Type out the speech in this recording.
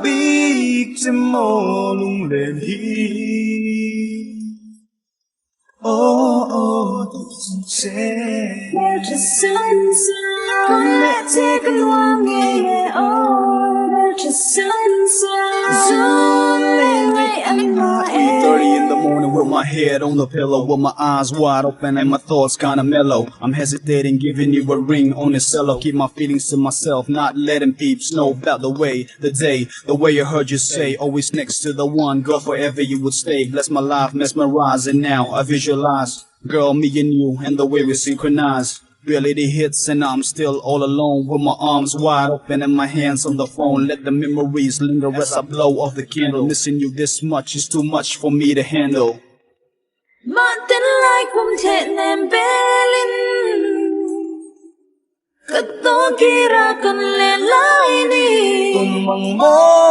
big tomorrow oh, say there's a sensiar. Let's take a long way. Oh, there's a sensiar. Soon lay in my head. 3:30 in the morning with my head on the pillow, with my eyes wide open and my thoughts kinda mellow. I'm hesitating, giving you a ring on the cello. Keep my feelings to myself, not letting peeps know about the way I heard you say. Always next to the one, girl, forever you would stay. Bless my life, mesmerize, and now I visualize, girl, me and you, and the way we synchronize. Reality hits and I'm still all alone, with my arms wide open and my hands on the phone. Let the memories linger as I blow off the candle. Missing you this much is too much for me to handle. But then like one tet nem belin Kato kira kan le lai ni